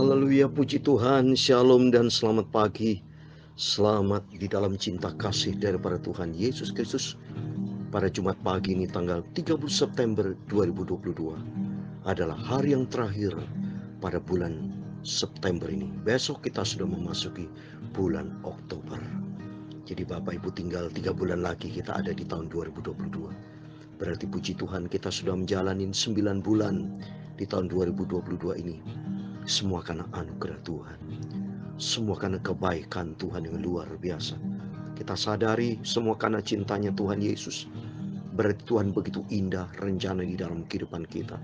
Haleluya, puji Tuhan, shalom dan selamat pagi. Selamat di dalam cinta kasih daripada Tuhan Yesus Kristus. Pada Jumat pagi ini tanggal 30 September 2022 adalah hari yang terakhir pada bulan September ini. Besok kita sudah memasuki bulan Oktober. Jadi Bapak Ibu tinggal 3 bulan lagi kita ada di tahun 2022. Berarti puji Tuhan kita sudah menjalani 9 bulan di tahun 2022 ini. Semua karena anugerah Tuhan, semua karena kebaikan Tuhan yang luar biasa. Kita sadari semua karena cintanya Tuhan Yesus. Berarti Tuhan begitu indah rencana di dalam kehidupan kita.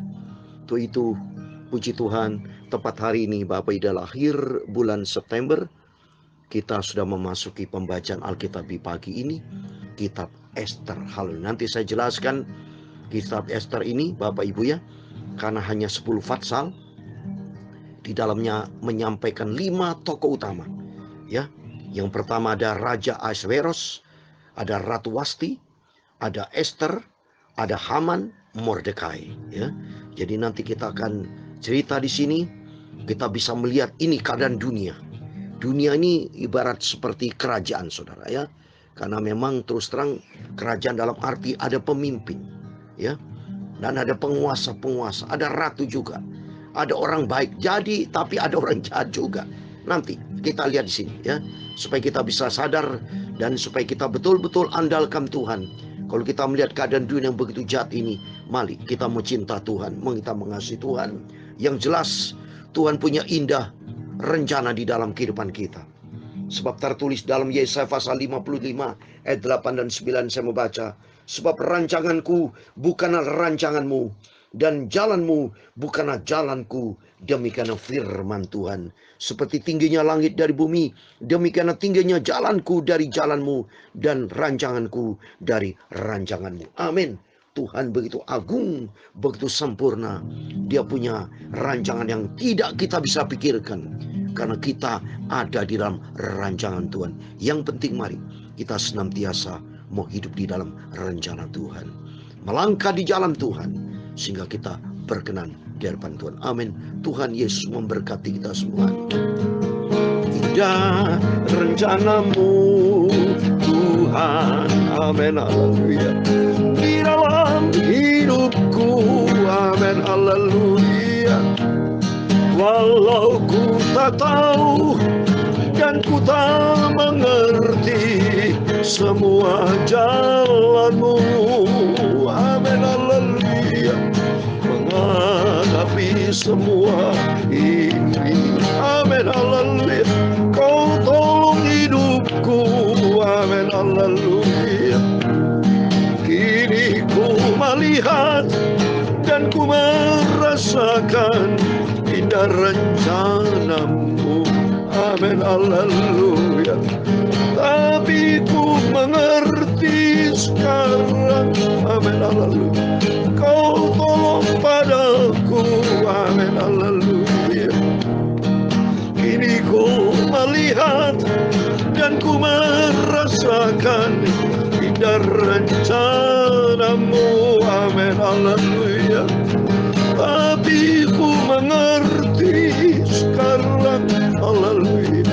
Untuk itu puji Tuhan, tepat hari ini Bapak Ibu adalah akhir bulan September. Kita sudah memasuki pembacaan Alkitab di pagi ini, kitab Ester. Haleluya. Nanti saya jelaskan kitab Ester ini Bapak Ibu ya, karena hanya 10 fatsal. Di dalamnya menyampaikan 5 tokoh utama ya. Yang pertama ada Raja Ahasveros, ada Ratu Wasti, ada Ester, ada Haman, Mordekai ya. Jadi nanti kita akan cerita di sini, kita bisa melihat ini keadaan dunia. Dunia ini ibarat seperti kerajaan saudara ya. Karena memang terus terang kerajaan dalam arti ada pemimpin ya. Dan ada penguasa-penguasa, ada ratu juga. Ada orang baik jadi, tapi ada orang jahat juga. Nanti kita lihat di sini ya, supaya kita bisa sadar dan supaya kita betul-betul andalkan Tuhan. Kalau kita melihat keadaan dunia yang begitu jahat ini, mari kita mencinta Tuhan, kita mengasihi Tuhan. Yang jelas Tuhan punya indah rencana di dalam kehidupan kita. Sebab tertulis dalam Yesaya pasal 55 ayat 8 dan 9 saya membaca, sebab rancanganku bukanlah rancanganmu, dan jalanmu bukanlah jalanku, demikian firman Tuhan. Seperti tingginya langit dari bumi, demikian tingginya jalanku dari jalanmu, dan rancanganku dari rancanganmu. Amin. Tuhan begitu agung, begitu sempurna. Dia punya rancangan yang tidak kita bisa pikirkan, karena kita ada di dalam rancangan Tuhan. Yang penting mari kita senantiasa mau hidup di dalam rencana Tuhan, melangkah di jalan Tuhan, sehingga kita berkenan di hadapan Tuhan. Amin. Tuhan Yesus memberkati kita semua. Indah rencanamu Tuhan. Amin. Haleluya. Di dalam hidupku. Amin. Haleluya. Walau ku tak tahu dan ku tak mengerti semua jalanmu. Amin. Haleluya. Menghadapi semua ini. Amin. Haleluya. Kau tolong hidupku. Amin. Haleluya. Kini ku melihat dan ku merasakan indah rencanamu. Amin. Haleluya. Tapi ku mengerti sekarang. Amin. Haleluya. Kau tolong padaku. Amin. Haleluya. Kini ku melihat dan ku merasakan indah rencanamu. Amin. Haleluya. Tapi ku mengerti sekarang. Haleluya.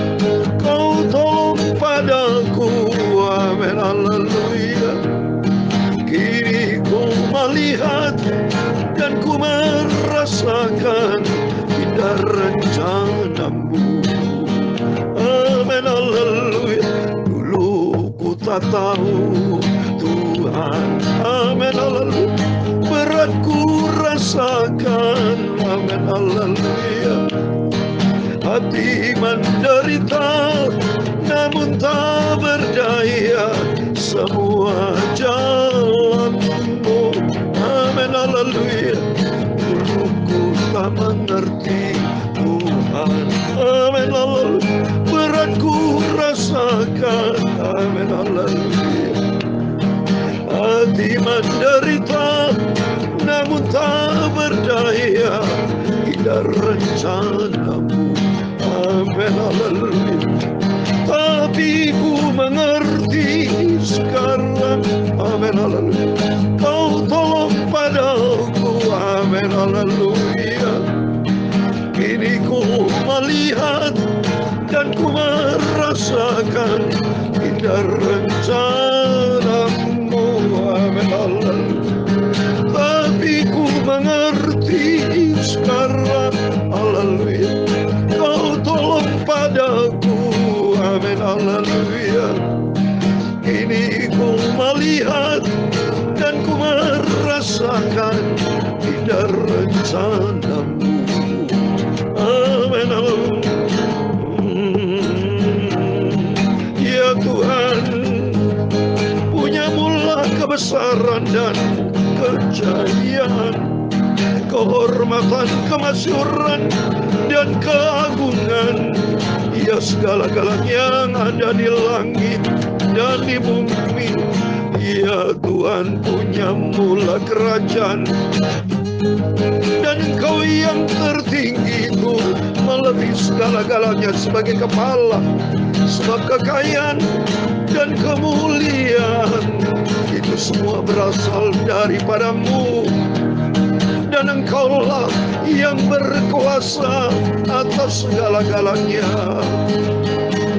Kau tolong padaku. Amin. Haleluya. Kini ku melihat dan ku merasakan indah rencanamu. Amin. Haleluya. Dulu ku tak tahu Tuhan. Amin. Haleluya. Berat ku rasakan. Amin. Haleluya. Hati menderita namun tak berdaya, semua jalanmu. Amin. Haleluya. Dulu ku tak mengerti Tuhan. Amin. Haleluya. Berat ku rasakan. Amin. Haleluya. Hati menderita namun tak berdaya, indah rencanamu. Amin. Haleluya. Tapi ku mengerti sekarang. Amin. Haleluya. Kau tolong padaku. Amin. Haleluya. Kini ku melihat dan ku merasakan indah rencanamu. Amin. Tapi ku mengerti sekarang, haleluya, kau tolong padaku. Amin, haleluya. Kini ku melihat dan ku merasakan indah rencanamu. Amin, haleluya. Ya Tuhan, punya mula kebesaran dan kejayaan, kehormatan, kemasyhuran, dan keagungan. Ya segala-galanya yang ada di langit dan di bumi. Ya Tuhan, punya mula kerajaan, dan Engkau yang tertinggi itu melebihi segala-galanya sebagai kepala. Sebab kekayaan dan kemuliaan itu semua berasal daripadamu, dan Engkaulah yang berkuasa atas segala-galanya.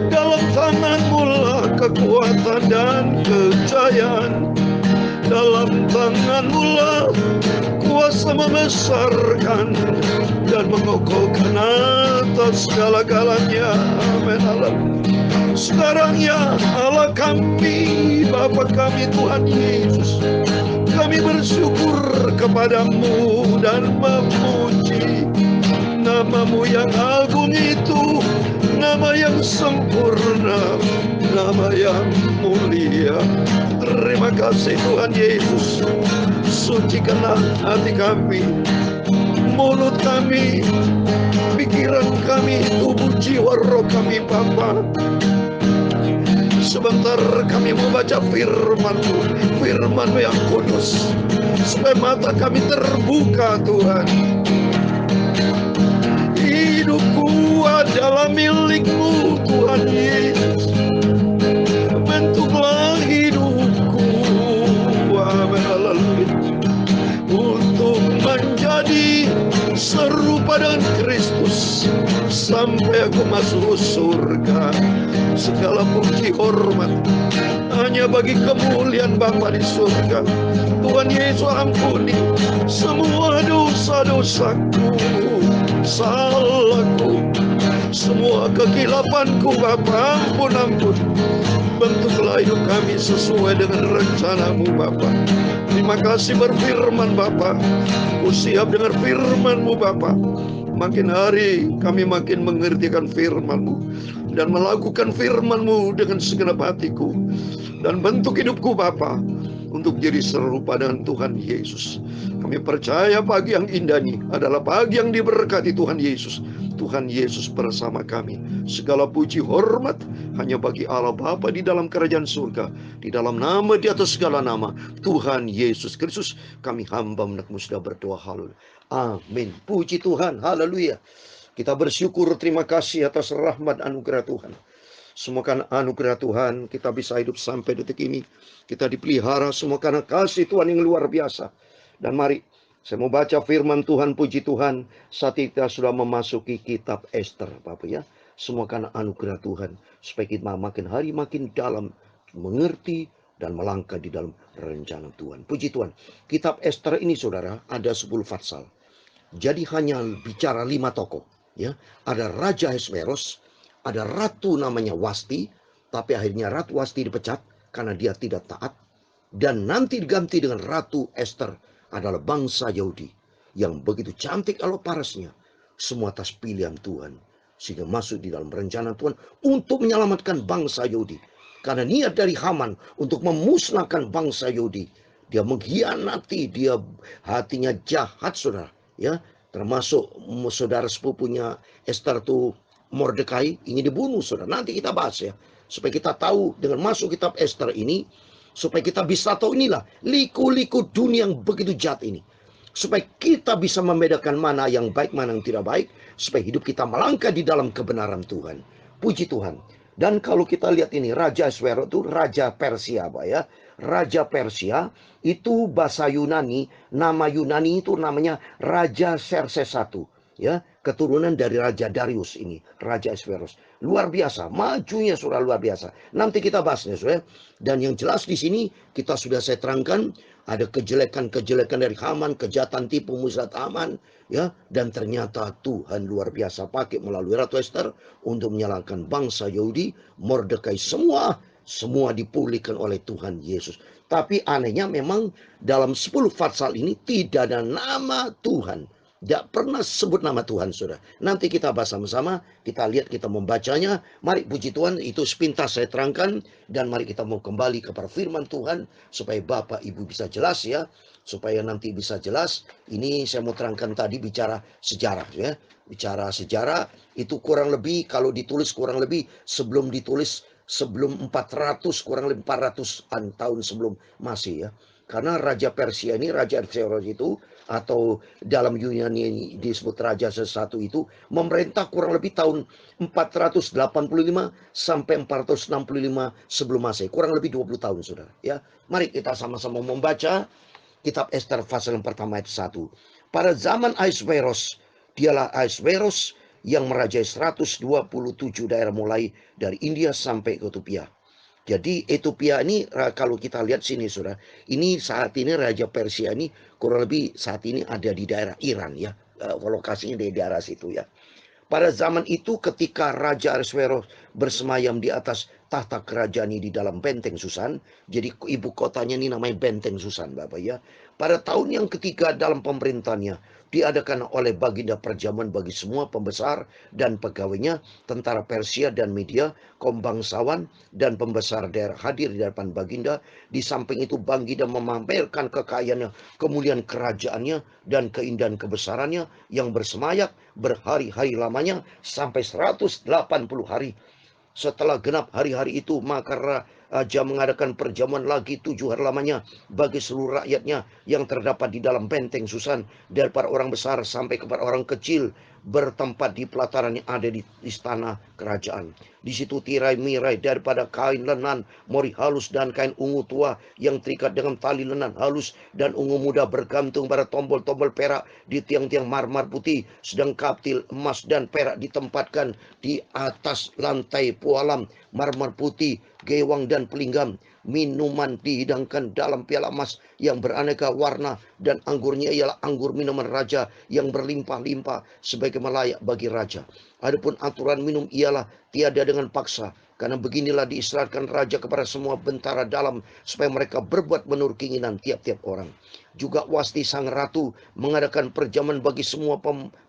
Dalam tangan-Mu lah kekuatan dan kejayaan, dalam tangan-Mu lah kuasa membesarkan dan mengokohkan atas segala-galanya. Amin. Sekarang ya Allah kami, Bapa kami, Tuhan Yesus, kami bersyukur kepadamu dan memuji nama-Mu yang agung itu, nama yang sempurna, nama yang mulia. Terima kasih Tuhan Yesus. Sucikanlah hati kami, mulut kami, pikiran kami, tubuh, jiwa, roh kami, Bapa. Sebentar kami membaca firman-Mu, firman-Mu yang kudus, supaya mata kami terbuka Tuhan. Hidupku adalah milik-Mu Tuhan Yesus. Bentuklah hidupku, amin, haleluya, untuk menjadi serupa dengan Kristus sampai aku masuk surga. Segala puji hormat hanya bagi kemuliaan Bapa di surga. Tuhan Yesus, ampuni semua dosa-dosaku, salahku, semua kekilapanku Bapa. Ampun. Bentuklah hidup kami sesuai dengan rencana-Mu Bapa. Terima kasih berfirman Bapa. Ku siap dengar firman-Mu Bapa. Makin hari kami makin mengertikan firman-Mu dan melakukan firman-Mu dengan segenap hatiku. Dan bentuk hidupku Bapa untuk jadi serupa dengan Tuhan Yesus. Kami percaya pagi yang indah ini adalah pagi yang diberkati Tuhan Yesus. Tuhan Yesus bersama kami. Segala puji hormat hanya bagi Allah Bapa di dalam kerajaan surga, di dalam nama di atas segala nama, Tuhan Yesus Kristus. Kami hamba anak-Mu sudah berdoa, haleluya. Amin. Puji Tuhan, haleluya. Kita bersyukur, terima kasih atas rahmat anugerah Tuhan. Semua karena anugerah Tuhan kita bisa hidup sampai detik ini. Kita dipelihara semua karena kasih Tuhan yang luar biasa. Dan mari saya mau baca firman Tuhan, puji Tuhan. Saat kita sudah memasuki kitab Ester, Bapak ya. Semua karena anugerah Tuhan. Supaya kita makin hari makin dalam mengerti dan melangkah di dalam rencana Tuhan. Puji Tuhan. Kitab Ester ini saudara ada 10 pasal. Jadi hanya bicara 5 tokoh. Ya, ada Raja Ahasveros, ada ratu namanya Wasti, tapi akhirnya Ratu Wasti dipecat karena dia tidak taat. Dan nanti diganti dengan Ratu Ester adalah bangsa Yahudi yang begitu cantik kalau parasnya, semua atas pilihan Tuhan, sehingga masuk di dalam rencana Tuhan untuk menyelamatkan bangsa Yahudi. Karena niat dari Haman untuk memusnahkan bangsa Yahudi, dia mengkhianati, dia hatinya jahat saudara, ya. Termasuk saudara sepupunya Ester itu Mordekai ingin dibunuh saudara. Nanti kita bahas ya. Supaya kita tahu dengan masuk kitab Ester ini, supaya kita bisa tahu inilah liku-liku dunia yang begitu jahat ini. Supaya kita bisa membedakan mana yang baik, mana yang tidak baik. Supaya hidup kita melangkah di dalam kebenaran Tuhan. Puji Tuhan. Dan kalau kita lihat ini, Raja Ahasveros itu Raja Persia, Pak ya. Raja Persia itu bahasa Yunani, nama Yunani itu namanya Raja Xerxes I. Ya, keturunan dari Raja Darius ini, Raja Ahasverus. Luar biasa, majunya sudah luar biasa. Nanti kita bahasnya, saudara. Dan yang jelas di sini kita sudah saya terangkan, ada kejelekan-kejelekan dari Haman, kejahatan tipu muslihat Haman, ya. Dan ternyata Tuhan luar biasa pakai melalui Ratu Esther untuk menyelamatkan bangsa Yahudi, Mordekai, semua dipulihkan oleh Tuhan Yesus. Tapi anehnya memang dalam 10 pasal ini tidak ada nama Tuhan. Tidak pernah sebut nama Tuhan, saudara. Nanti kita bahas sama-sama, kita lihat, kita membacanya. Mari puji Tuhan, itu sepintas saya terangkan. Dan mari kita mau kembali kepada firman Tuhan, supaya Bapak Ibu bisa jelas ya. Supaya nanti bisa jelas. Ini saya mau terangkan tadi bicara sejarah ya. Bicara sejarah itu kurang lebih, kalau ditulis kurang lebih sebelum ditulis, sebelum 400, kurang lebih 400-an tahun sebelum Masehi ya. Karena Raja Persia ini, Raja Ahasverus itu, atau dalam Yunani disebut Raja Sesatu itu, memerintah kurang lebih tahun 485 sampai 465 sebelum Masehi. Kurang lebih 20 tahun, saudara. Ya, mari kita sama-sama membaca kitab Esther pasal yang pertama ayat 1. Pada zaman Ahasverus, dialah Ahasverus yang merajai 127 daerah mulai dari India sampai ke Ethiopia. Jadi Ethiopia ini kalau kita lihat sini saudara, ini saat ini Raja Persia ini kurang lebih saat ini ada di daerah Iran ya, lokasinya di daerah situ ya. Pada zaman itu ketika Raja Ahasverus bersemayam di atas tahta kerajaan ini di dalam benteng Susan, jadi ibu kotanya ini namanya benteng Susan Bapak ya. Pada tahun yang ketiga dalam pemerintahannya, diadakan oleh Baginda perjamuan bagi semua pembesar dan pegawainya, tentara Persia dan media, kaum bangsawan dan pembesar daerah hadir di hadapan Baginda. Di samping itu Baginda memamerkan kekayaannya, kemuliaan kerajaannya dan keindahan kebesarannya yang bersemayam berhari-hari lamanya sampai 180 hari. Setelah genap hari-hari itu, maka Raja mengadakan perjamuan lagi 7 hari lamanya bagi seluruh rakyatnya yang terdapat di dalam benteng Susan, dari para orang besar sampai kepada orang kecil, bertempat di pelataran yang ada di istana kerajaan. Di situ tirai-mirai daripada kain lenan mori halus dan kain ungu tua yang terikat dengan tali lenan halus dan ungu muda bergantung pada tombol-tombol perak di tiang-tiang marmer putih, sedang kaptil emas dan perak ditempatkan di atas lantai pualam marmer putih, gewang dan pelingam. Minuman dihidangkan dalam piala emas yang beraneka warna, dan anggurnya ialah anggur minuman raja yang berlimpah-limpah sebagai layak bagi raja. Adapun aturan minum ialah tiada dengan paksa, karena beginilah diisyaratkan raja kepada semua bentara dalam, supaya mereka berbuat menurut keinginan tiap-tiap orang. Juga Wasti sang ratu mengadakan perjamuan bagi semua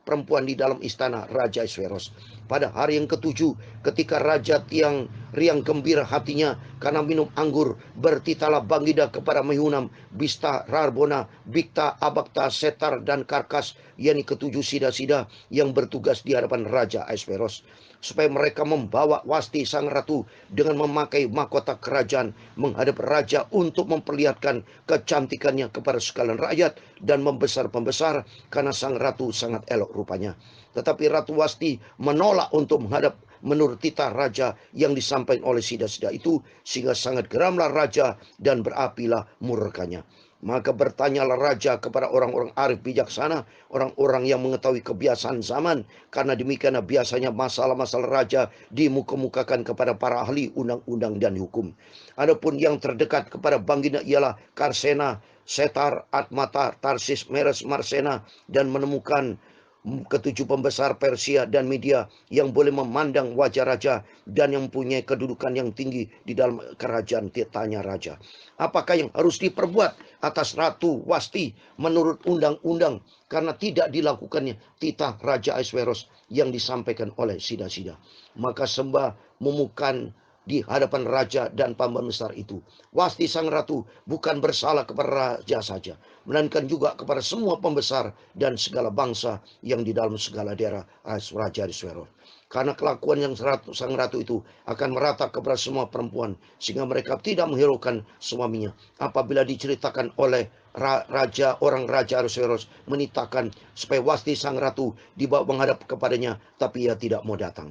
perempuan di dalam istana Raja Ahasverus. Pada hari yang ketujuh, ketika raja yang riang gembira hatinya karena minum anggur, bertitalah Baginda kepada Mehunam, Bista, Rarbona, Bikta, Abakta, Setar, dan Karkas, yakni ketujuh sida-sida yang bertugas di hadapan Raja Ahasverus, supaya mereka membawa Wasti sang ratu dengan memakai mahkota kerajaan menghadap raja untuk memperlihatkan kecantikannya kepada sekalian rakyat dan membesar-pembesar, karena sang ratu sangat elok rupanya. Tetapi Ratu Wasti menolak untuk menghadap menurut titah raja yang disampaikan oleh sida-sida itu, sehingga sangat geramlah raja dan berapilah murkanya. Maka bertanyalah raja kepada orang-orang arif bijaksana, orang-orang yang mengetahui kebiasaan zaman, karena demikian biasanya masalah-masalah raja dimuka-mukakan kepada para ahli undang-undang dan hukum. Adapun yang terdekat kepada Baginda ialah Karsena, Setar, Atmata, Tarsis, Meres, Marsena, dan menemukan ketujuh pembesar Persia dan Media yang boleh memandang wajah raja dan yang mempunyai kedudukan yang tinggi di dalam kerajaan. Tanya raja, apakah yang harus diperbuat atas Ratu Wasti menurut undang-undang, karena tidak dilakukannya titah Raja Ahasverus yang disampaikan oleh sida-sida. Maka sembah memukan di hadapan raja dan pembesar itu. Wasti sang ratu bukan bersalah kepada raja saja, melainkan juga kepada semua pembesar dan segala bangsa yang di dalam segala daerah Raja Ahasverus. Karena kelakuan yang sang ratu itu akan merata kepada semua perempuan, sehingga mereka tidak menghiraukan suaminya. Apabila diceritakan oleh orang Raja Ahasverus menitahkan supaya Wasti sang ratu dibawa menghadap kepadanya, tapi ia tidak mau datang.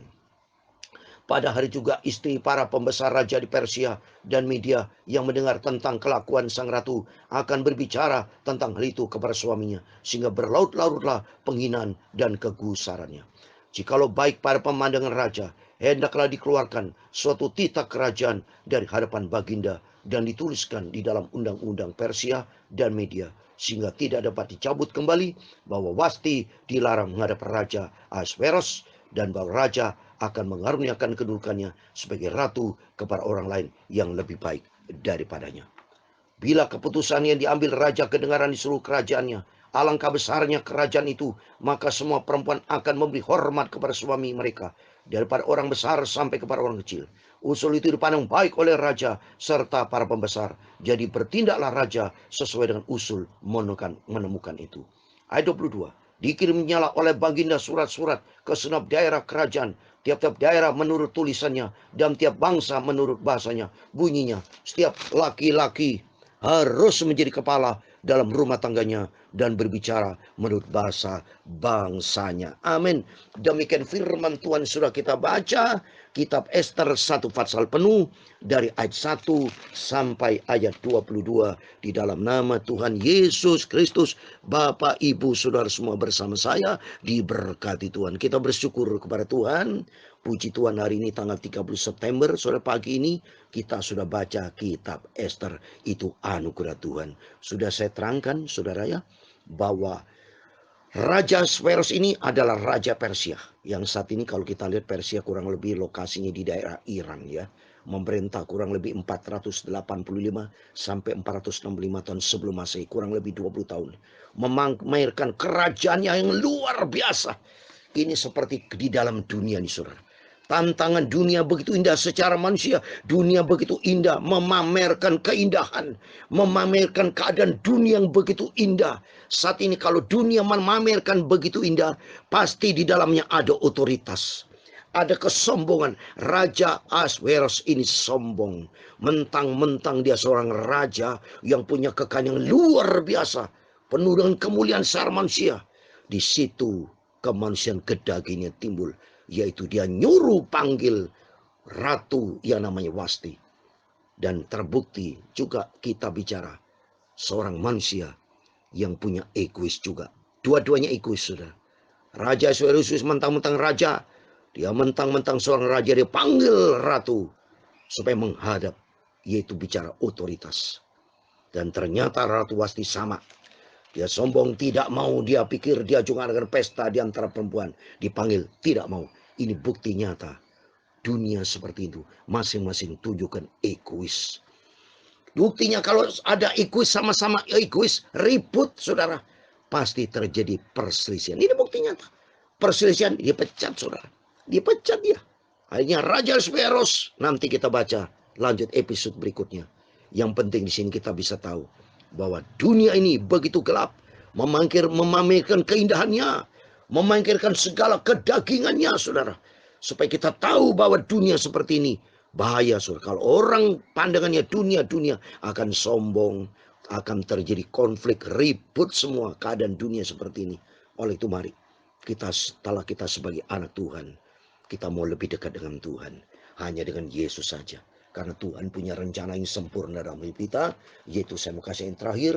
Pada hari juga istri para pembesar raja di Persia dan Media yang mendengar tentang kelakuan sang ratu akan berbicara tentang hal itu kepada suaminya, sehingga berlarut-larutlah penghinaan dan kegusarannya. Jikalau baik pada pemandangan raja, hendaklah dikeluarkan suatu titah kerajaan dari hadapan baginda dan dituliskan di dalam undang-undang Persia dan Media, sehingga tidak dapat dicabut kembali, bahwa Wasti dilarang menghadap Raja Ahasveros, dan bahwa raja akan mengaruniakan kedudukannya sebagai ratu kepada orang lain yang lebih baik daripadanya. Bila keputusan yang diambil raja kedengaran di seluruh kerajaannya, alangkah besarnya kerajaan itu, maka semua perempuan akan memberi hormat kepada suami mereka, daripada orang besar sampai kepada orang kecil. Usul itu dipandang baik oleh raja serta para pembesar. Jadi bertindaklah raja sesuai dengan usul menemukan itu. Ayat 22. Dikirimnyalah oleh baginda surat-surat ke segenap daerah kerajaan, tiap-tiap daerah menurut tulisannya, dan tiap bangsa menurut bahasanya. Bunyinya, setiap laki-laki harus menjadi kepala dalam rumah tangganya dan berbicara menurut bahasa bangsanya. Amin. Demikian firman Tuhan sudah kita baca. Kitab Ester 1 pasal penuh dari ayat 1 sampai ayat 22. Di dalam nama Tuhan Yesus Kristus, Bapak, Ibu, Saudara semua bersama saya diberkati Tuhan. Kita bersyukur kepada Tuhan. Puji Tuhan, hari ini tanggal 30 September, sore pagi ini kita sudah baca kitab Ester. Itu anugerah Tuhan. Sudah saya terangkan, saudara ya, bahwa Raja Ahasveros ini adalah Raja Persia. Yang saat ini kalau kita lihat Persia kurang lebih lokasinya di daerah Iran ya. Memerintah kurang lebih 485 sampai 465 tahun sebelum Masehi. Kurang lebih 20 tahun. Memamerkan kerajaannya yang luar biasa. Ini seperti di dalam dunia nih saudara. Tantangan dunia begitu indah secara manusia. Dunia begitu indah, memamerkan keindahan, memamerkan keadaan dunia yang begitu indah. Saat ini kalau dunia memamerkan begitu indah, pasti di dalamnya ada otoritas. Ada kesombongan. Raja Ahasveros ini sombong. Mentang-mentang dia seorang raja yang punya kekayaan yang luar biasa. Penuh dengan kemuliaan secara manusia. Di situ kemanusiaan kedagingan timbul. Yaitu dia nyuruh panggil ratu yang namanya Wasti. Dan terbukti juga kita bicara seorang manusia yang punya egois juga. Dua-duanya egois sudah. Raja Ahasveros mentang-mentang raja. Dia mentang-mentang seorang raja, dia panggil ratu supaya menghadap. Yaitu bicara otoritas. Dan ternyata Ratu Wasti sama. Dia sombong, tidak mau. Dia pikir dia juga akan pesta di antara perempuan. Dipanggil, tidak mau. Ini bukti nyata. Dunia seperti itu. Masing-masing tunjukkan egois. Buktinya kalau ada egois, sama-sama egois, ribut saudara. Pasti terjadi perselisihan. Ini bukti nyata. Perselisihan, dia pecat saudara. Dia pecat dia. Akhirnya Raja Ahasveros. Nanti kita baca lanjut episode berikutnya. Yang penting di sini kita bisa tahu bahwa dunia ini begitu gelap. Memamerkan keindahannya. Memangkirkan segala kedagingannya saudara. Supaya kita tahu bahwa dunia seperti ini bahaya saudara. Kalau orang pandangannya dunia akan sombong. Akan terjadi konflik, ribut semua keadaan dunia seperti ini. Oleh itu mari setelah kita sebagai anak Tuhan, kita mau lebih dekat dengan Tuhan. Hanya dengan Yesus saja. Karena Tuhan punya rencana yang sempurna dalam hidup kita. Yaitu saya mau kasih yang terakhir.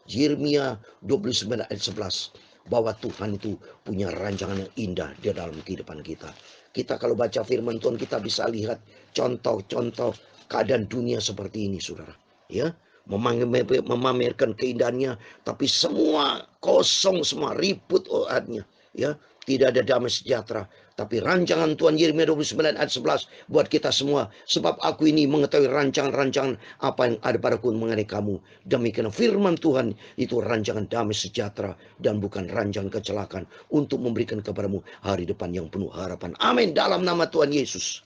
Yeremia 29 ayat 11. Bahwa Tuhan itu punya rancangan yang indah di dalam kehidupan kita. Kita kalau baca firman Tuhan kita bisa lihat contoh-contoh keadaan dunia seperti ini saudara. Ya, memamerkan keindahannya tapi semua kosong, semua ribut oatnya. Ya, tidak ada damai sejahtera. Tapi rancangan Tuhan Yeremia 29 ayat 11 buat kita semua. Sebab aku ini mengetahui rancangan-rancangan apa yang ada padaku mengenai kamu. Demikian firman Tuhan itu rancangan damai sejahtera dan bukan rancangan kecelakaan. Untuk memberikan kepadamu hari depan yang penuh harapan. Amin. Dalam nama Tuhan Yesus.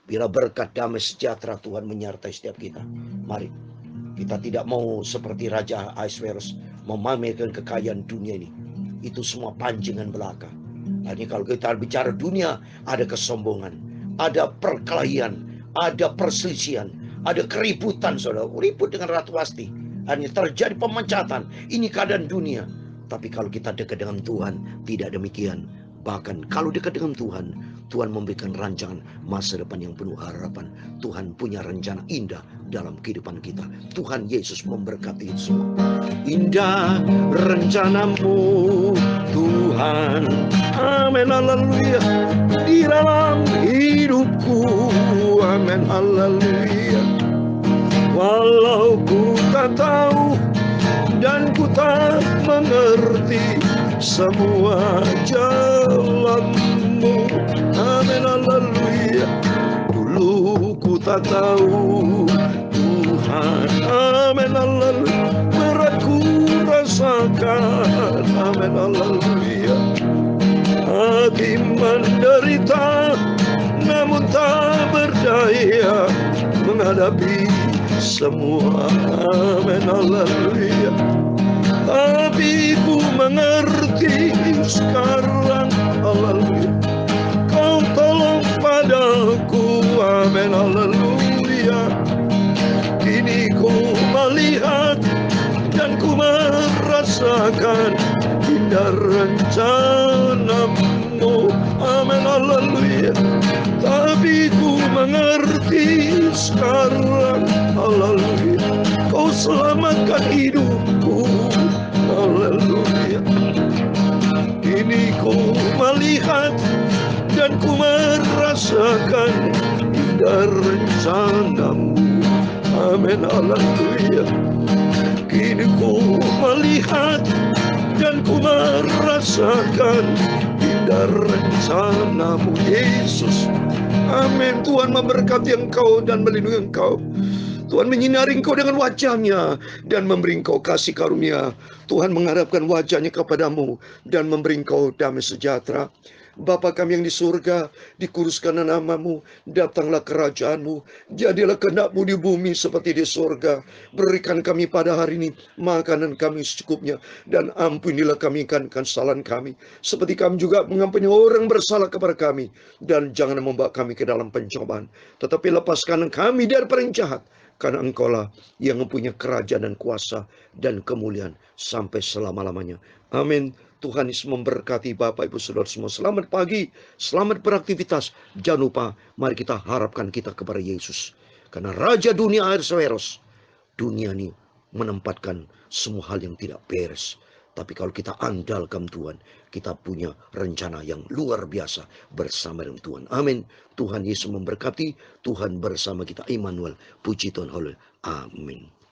Bila berkat damai sejahtera Tuhan menyertai setiap kita. Mari. Kita tidak mau seperti Raja Ahasveros memamerkan kekayaan dunia ini. Itu semua pancingan belaka. Hanya kalau kita bicara dunia, ada kesombongan, ada perkelahian, ada perselisihan, ada keributan saudara. Ribut dengan Ratu Wasti. Hanya terjadi pemecatan. Ini keadaan dunia. Tapi kalau kita dekat dengan Tuhan, tidak demikian. Bahkan kalau dekat dengan Tuhan, Tuhan memberikan rancangan masa depan yang penuh harapan. Tuhan punya rencana indah dalam kehidupan kita. Tuhan Yesus memberkati itu semua. Indah rencanamu Tuhan, amin haleluya, di dalam hidupku, amin haleluya. Walau ku tak tahu dan ku tak mengerti semua jalanmu, amin haleluya. Dulu ku tak tahu Tuhan, amin haleluya. Berat ku rasakan, amin haleluya. Hati menderita namun tak berdaya menghadapi semua, amin haleluya. Tapi ku mengerti sekarang, haleluya, Kau tolong padaku, amin haleluya. Kini ku melihat dan ku merasakan indah rencanamu, amin haleluya. Tapi ku mengerti sekarang, haleluya, Kau selamatkan hidupku, haleluya. Kini ku melihat dan ku merasakan indah rencanamu, amin haleluya. Kini ku melihat dan ku merasakan indah rencanamu, Yesus. Amin. Tuhan memberkati engkau dan melindungi engkau. Tuhan menyinari engkau dengan wajah-Nya dan memberi engkau kasih karunia. Tuhan menghadapkan wajah-Nya kepadamu dan memberi engkau damai sejahtera. Bapa kami yang di surga, dikuduskanlah namamu, datanglah kerajaan-Mu, jadilah kehendak-Mu di bumi seperti di surga. Berikan kami pada hari ini makanan kami secukupnya, dan ampunilah kami akan kesalahan kami, seperti kami juga mengampuni orang bersalah kepada kami. Dan jangan membawa kami ke dalam pencobaan, tetapi lepaskan kami dari jahat, karena Engkaulah yang mempunyai kerajaan dan kuasa dan kemuliaan sampai selama-lamanya. Amin. Tuhan Yesus memberkati Bapak Ibu Saudara semua. Selamat pagi, selamat beraktivitas. Jangan lupa, mari kita harapkan kita kepada Yesus. Karena Raja dunia Ahasuerus, dunia ini menempatkan semua hal yang tidak beres. Tapi kalau kita andalkan Tuhan, kita punya rencana yang luar biasa bersama dengan Tuhan. Amin. Tuhan Yesus memberkati, Tuhan bersama kita. Immanuel, puji Tuhan. Haleluya. Amin.